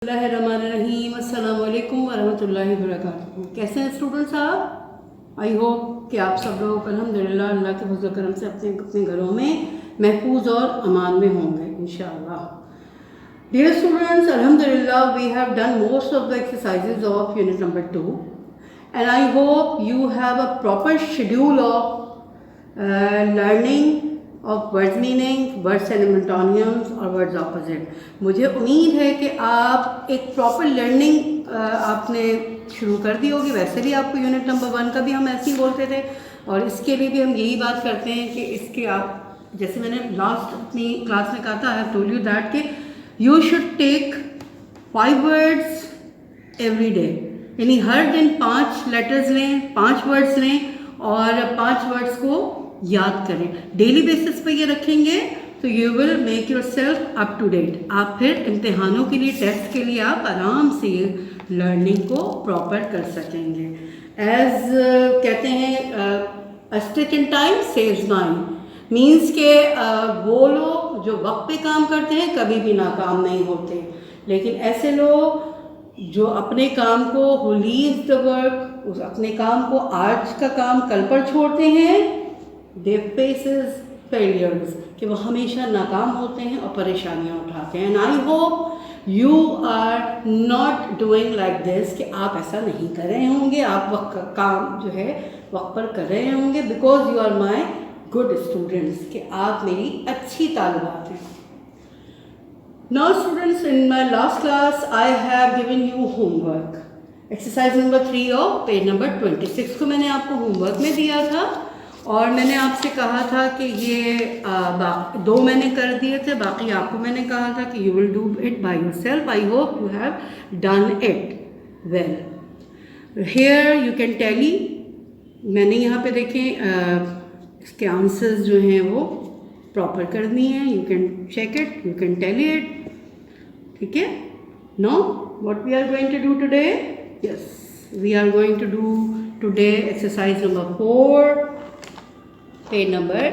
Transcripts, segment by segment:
बिस्मिल्लाहिर्रहमानिर्रहीम अस्सलाम वालेकुम वरहमतुल्लाहि वबरकातुहू। कैसे हैं स्टूडेंट्स आप? आई होप कि आप सब लोग अल्हम्दुलिल्लाह अल्लाह के फज़ल करम से अपने अपने घरों में महफूज और अमान में होंगे इंशाअल्लाह। डियर स्टूडेंट्स, अल्हम्दुलिल्लाह we have done most of the exercises of unit number 2 and I hope you have a proper schedule of learning of words meaning, words antonyms और वर्ड्स ऑपोजिट। मुझे उम्मीद है कि आप एक प्रॉपर लर्निंग आपने शुरू कर दी होगी। वैसे भी आपको यूनिट नंबर 1 का भी हम ऐसे ही बोलते थे और इसके लिए भी हम यही बात करते हैं कि इसके आप जैसे मैंने लास्ट अपनी क्लास में कहा था, I have told you that कि you should take 5 words every day, यानी हर दिन 5 लेटर्स लें, 5 वर्ड्स लें और 5 वर्ड्स को याद करें। डेली बेसिस पे ये रखेंगे तो you will make yourself up to date. आप फिर इम्तिहानों के लिए, टेस्ट के लिए आप आराम से लर्निंग को प्रॉपर कर सकेंगे। एज कहते हैं stick in time saves mind, means के वो लोग जो वक्त पे काम करते हैं कभी भी नाकाम नहीं होते, लेकिन ऐसे लोग जो अपने काम को हु लीव्स द वर्क, उस अपने काम को आज का काम कल पर छोड़ते हैं, दे फेसेस फेलियर्स, कि वो हमेशा नाकाम होते हैं और परेशानियां उठाते हैं। And I hope you are not doing like this, कि आप ऐसा नहीं कर रहे होंगे, आप वक्त काम जो है वक्त पर कर रहे होंगे, because you are my good students, कि आप मेरी अच्छी तालिबात हैं। Now students, in my last class I have given you homework, exercise number 3 of page number 26 को मैंने आपको होमवर्क में दिया था और मैंने आपसे कहा था कि ये 2 मैंने कर दिए थे, बाकी आपको मैंने कहा था कि you will do it by yourself. I hope you have done it well. Here you can tally, मैंने यहाँ पे देखें इसके आंसर्स जो हैं वो प्रॉपर करनी है। You can check it, you can tally it, ठीक है। Know what we are going to do today? Yes, we are going to do today exercise number 4 page number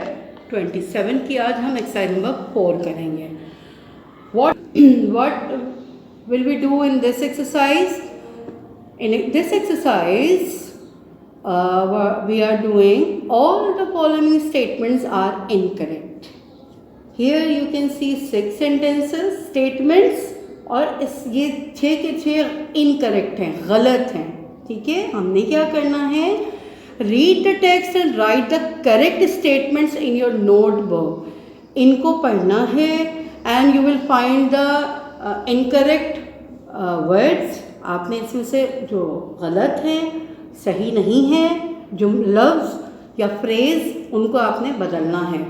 27 की आज हम एक्सरसाइज नंबर 4 करेंगे। What will we do in this exercise? In this exercise we are doing all the following statements are incorrect. Here you can see 6 sentences, statements, और ये 6 के 6 incorrect हैं, गलत हैं, ठीक है। हमने क्या करना है? Read the text and right the correct statements in your notebook. इनको पढ़ना है and you will find the incorrect words. आपने इसमें से जो गलत हैं, सही नहीं है, जो लफ्ज़ या फ्रेज, उनको आपने बदलना है।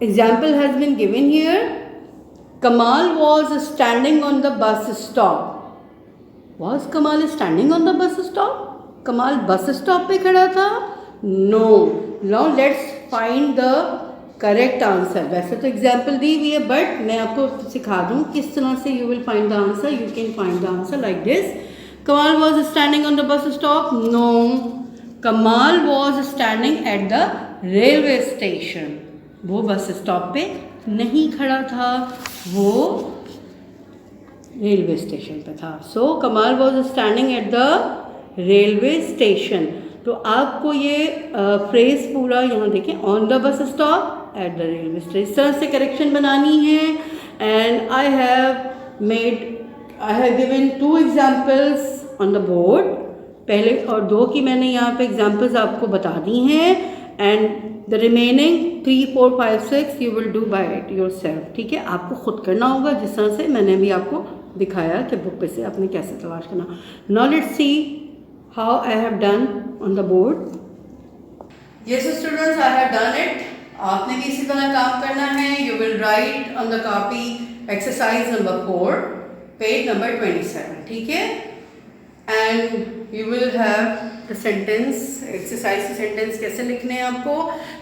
Example has been given here, Kamal was standing on the bus stop. Was Kamal standing on the bus stop? कमाल बस स्टॉप पे खड़ा था? No. Now let's find the correct answer. वैसे तो एग्जाम्पल दी हुई है, बट मैं आपको सिखा दूँ किस तरह से you will find the answer. You can find the answer like this. Kamal was standing on the bus stop? No, Kamal was standing at the railway station. वो बस स्टॉप पे नहीं खड़ा था, वो रेलवे स्टेशन पे था। सो कमाल was standing at the railway station. तो आपको ये फ्रेज पूरा यहाँ देखें, on the bus stop, eight the railway station, इस तरह से करेक्शन बनानी है। And I have given 2 examples on the board, पहले और 2 की मैंने यहाँ पे एग्जाम्पल्स आपको बता दी हैं। And the remaining 3, 4, 5, 6 you will do by it yourself, ठीक है। आपको खुद करना होगा, जिस तरह से मैंने भी आपको दिखाया कि बुक पे से आपने कैसे तलाश करना। Now let's C how I have done on the board. Yes students, I have done it. आपने भी इसी तरह काम करना है। You will write on the copy exercise number 4 page number 27, ठीक है। And you will have the sentence, exercise sentence कैसे लिखने हैं आपको।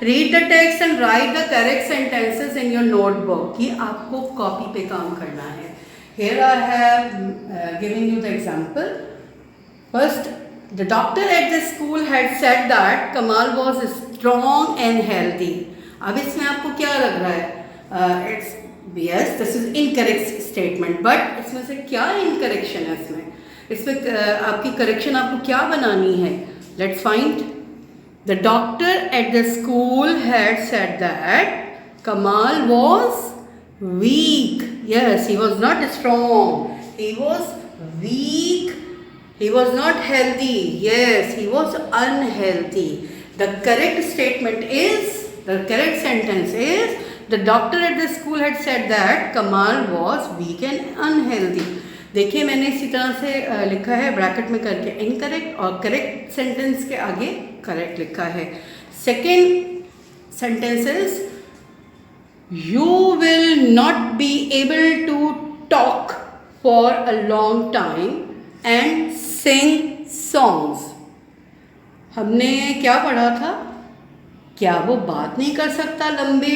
Read the text and write the correct sentences in your notebook। ये आपको कॉपी पे काम करना है। Here I have given you the example. First, the doctor at the school had said that Kamal was strong and healthy. अब इसमें आपको क्या लग रहा है? Yes this is incorrect statement, but इसमें से क्या इनकरेक्शन है? इसमें आपकी करेक्शन आपको क्या बनानी है? Let's find. The doctor at the school had said that Kamal was weak. Yes, he was not strong. He was weak. He was not healthy. Yes, he was unhealthy. The correct statement is, the correct sentence is, the doctor at the school had said that Kamal was weak and unhealthy. देखिए मैंने इसी तरह से लिखा है bracket में करके incorrect, और करेक्ट सेंटेंस के आगे करेक्ट लिखा है। Second sentence is You will not be able to talk for a long time and sing songs. हमने क्या पढ़ा था? क्या वो बात नहीं कर सकता लंबे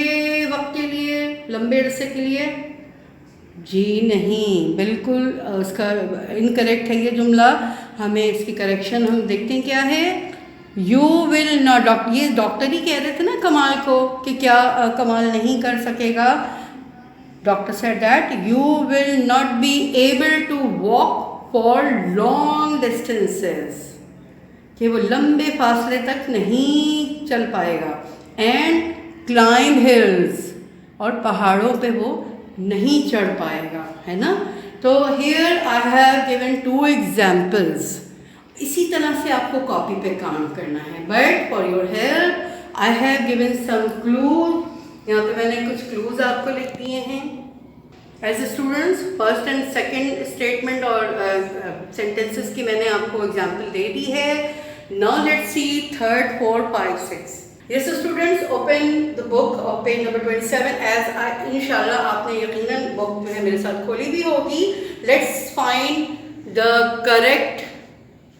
वक्त के लिए, लंबे अरसे के लिए? जी नहीं, बिल्कुल उसका इनकरेक्ट है ये जुमला। हमें इसकी करेक्शन हम देखते हैं क्या है। यू विल नॉट, ये डॉक्टर ही कह रहे थे ना कमाल को कि क्या कमाल नहीं कर सकेगा। Doctor said that you will not be able to walk for long distances, कि वो लंबे फासले तक नहीं चल पाएगा। एंड क्लाइंब हिल्स, और पहाड़ों पे वो नहीं चढ़ पाएगा, है ना। तो here I have given 2 examples. इसी तरह से आपको कॉपी पे काम करना है, but for your help I have given some clues. यहाँ पे मैंने कुछ क्लूज आपको लिख दिए हैं। As a students first and second statement और सेंटेंसेस की मैंने आपको एग्जांपल दे दी है। Now let's see third, fourth, 5, 6। Yes students, open the book of page number 27। As I इंशाल्लाह आपने यकीनन बुक जो है मेरे साथ खोली भी होगी। Let's find the correct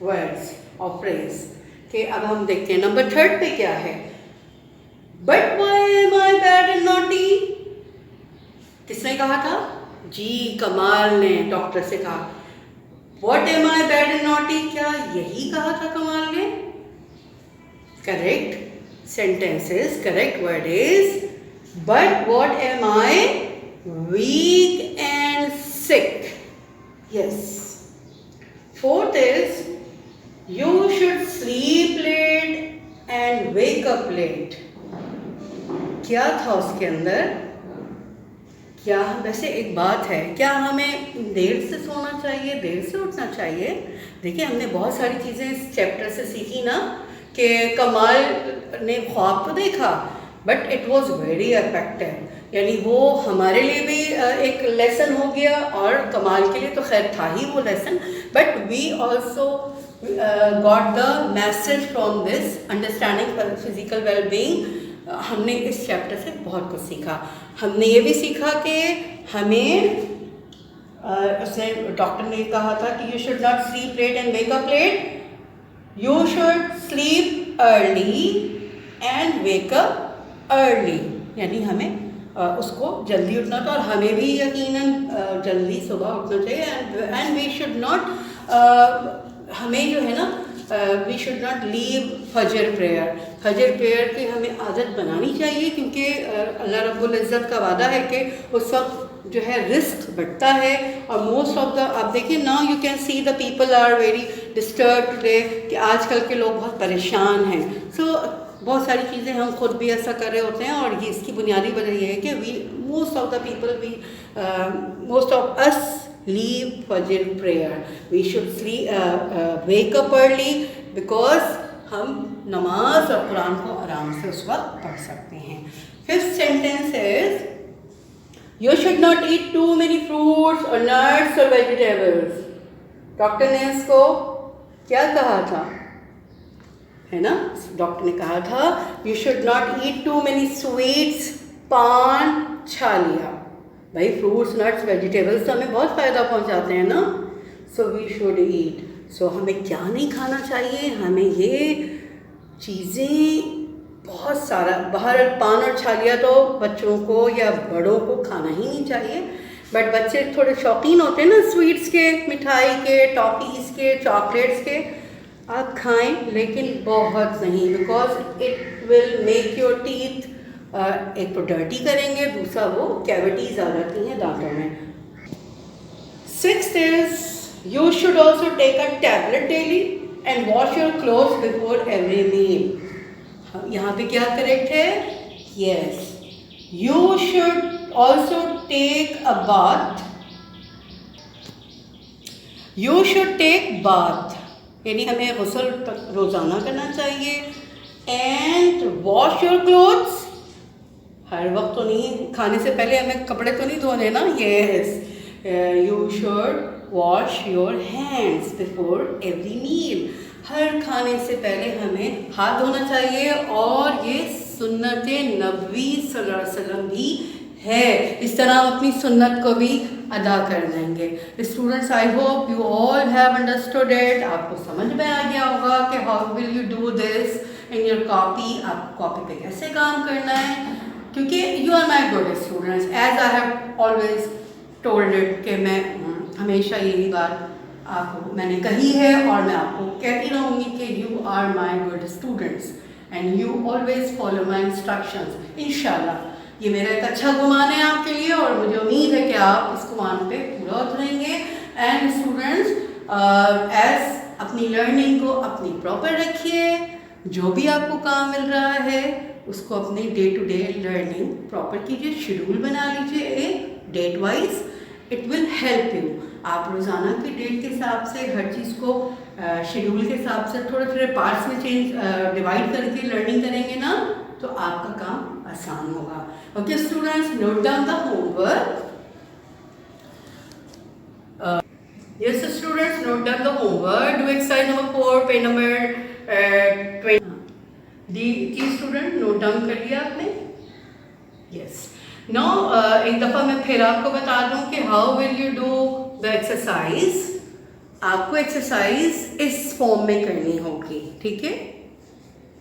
words of phrase के अब हम देखते हैं नंबर 3 पे क्या है। But why am I bad and naughty? किसने कहा था? जी कमाल ने डॉक्टर से कहा। What am I bad and naughty, क्या यही कहा था कमाल ने? Correct sentence is, correct word is but what am I weak and sick. Yes. Fourth is You should sleep late and wake up late. क्या था उसके अंदर? क्या वैसे एक बात है, क्या हमें देर से सोना चाहिए, देर से उठना चाहिए? देखिए हमने बहुत सारी चीज़ें इस चैप्टर से सीखी ना, कि कमाल ने ख्वाब तो देखा but it was very effective, यानी वो हमारे लिए भी एक लेसन हो गया, और कमाल के लिए तो खैर था ही वो lesson, but we also got the message from this understanding physical well-being। हमने इस चैप्टर से बहुत कुछ सीखा। हमने ये भी सीखा कि हमें उसने डॉक्टर ने कहा था कि you should not sleep late and wake up late, you should sleep early and wake up early, यानी हमें उसको जल्दी उठना था, और हमें भी यकीनन जल्दी सुबह उठना चाहिए। एंड वी शुड नॉट, हमें जो है ना, वी शुड नॉट लीव फजर प्रेयर। फजर प्रेयर की हमें आदत बनानी चाहिए, क्योंकि अल्लाह रब्बुल इज़्ज़त का वादा है कि उस वक्त जो है रिस्क बढ़ता है। और मोस्ट ऑफ द, आप देखिए now you can see the people are very disturb today, कि आजकल के लोग बहुत परेशान हैं। सो बहुत सारी चीज़ें हम खुद भी ऐसा कर रहे होते हैं, और ये इसकी बुनियादी वजह यह है कि we most of the people, most of us leave fajr prayer. We should wake up early because हम नमाज और कुरान को आराम से उस वक्त पढ़ सकते हैं। Fifth sentence is you should not eat too many fruits or nuts or vegetables। Doctor ने इसको क्या कहा था, है ना? डॉक्टर ने कहा था you should not eat too many sweets, पान, छालिया। भाई फ्रूट्स, नट्स, वेजिटेबल्स तो हमें बहुत फ़ायदा पहुंचाते हैं ना। So we should eat. सो हमें क्या नहीं खाना चाहिए? हमें ये चीज़ें बहुत सारा, बाहर पान और छालिया तो बच्चों को या बड़ों को खाना ही नहीं चाहिए, बट बच्चे थोड़े शौकीन होते हैं ना स्वीट्स के, मिठाई के, टॉफ़ीज़ के, चॉकलेट्स के। आप खाएं लेकिन बहुत नहीं, because it will make your teeth एक तो डर्टी करेंगे, दूसरा वो कैविटीज़ आ जाती हैं दांतों में। 6th is you should also take a tablet daily and wash your clothes before every meal. यहाँ पे क्या करेक्ट है? Yes. You should also take a bath. You should take bath. यानी हमें गुस्ल रोज़ाना करना चाहिए। And wash your clothes. हर वक्त तो नहीं, खाने से पहले हमें कपड़े तो नहीं धोने ना। Yes. You should wash your hands before every meal. हर खाने से पहले हमें हाथ धोना चाहिए और ये सुन्नत नबवी सल्लल्लाहु अलैहि वसल्लम भी है। इस तरह हम अपनी सुन्नत को भी अदा कर देंगे। Students, I hope you all have understood it. आपको समझ में आ गया होगा कि how will you do this in your copy. आप कॉपी पे कैसे काम करना है, क्योंकि you are my good students, as I have always told it कि मैं हमेशा यही बात आपको मैंने कही है और मैं आपको कहती रहूँगी कि you are my good students and you always follow my instructions. इंशाल्लाह ये मेरा एक अच्छा गुमान है आपके लिए और मुझे उम्मीद है कि आप इस गुमान पे पूरा उतरेंगे। एंड स्टूडेंट्स, एज अपनी लर्निंग को अपनी प्रॉपर रखिए। जो भी आपको काम मिल रहा है उसको अपनी day to day learning proper कीजिए, शेड्यूल बना लीजिए date wise. It will help you. आप रोज़ाना की डेट के हिसाब से हर चीज़ को शेड्यूल के हिसाब से थोड़े थोड़े पार्ट्स में डिवाइड करके लर्निंग करेंगे ना, तो आपका काम आसान होगा। Okay students, note down the homework. Yes students, note down the homework. Do exercise number 4, page number 20. Ji student, note down कर लिया आपने? यस। नाउ एक दफ़ा मैं फिर आपको बता दूं कि how will you do the exercise. आपको एक्सरसाइज इस फॉर्म में करनी होगी, ठीक है?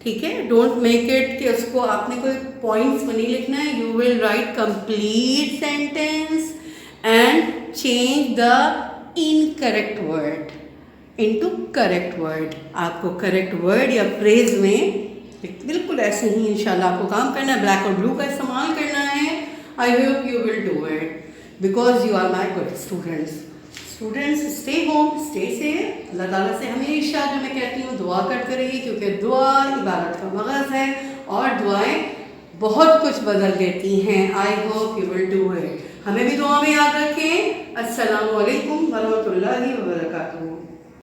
ठीक है, डोंट मेक इट कि उसको आपने कोई पॉइंट्स में नहीं लिखना है। You will write complete sentence and change the incorrect word into correct word. आपको करेक्ट वर्ड या फ्रेज में बिल्कुल ऐसे ही इंशाल्लाह आपको काम करना है। ब्लैक और ब्लू का इस्तेमाल करना है। I hope you will do it because you are my good students. Students, stay home, stay safe. अल्लाह ताला से हमेशा जो मैं कहती हूँ दुआ करते रहिए, क्योंकि दुआ इबादत का मगज़ है और दुआएं बहुत कुछ बदल देती हैं। आई hope you will do it. हमें भी दुआ में याद रखें। अस्सलामु अलैकुम वरहमतुल्लाहि वबरकातुहू।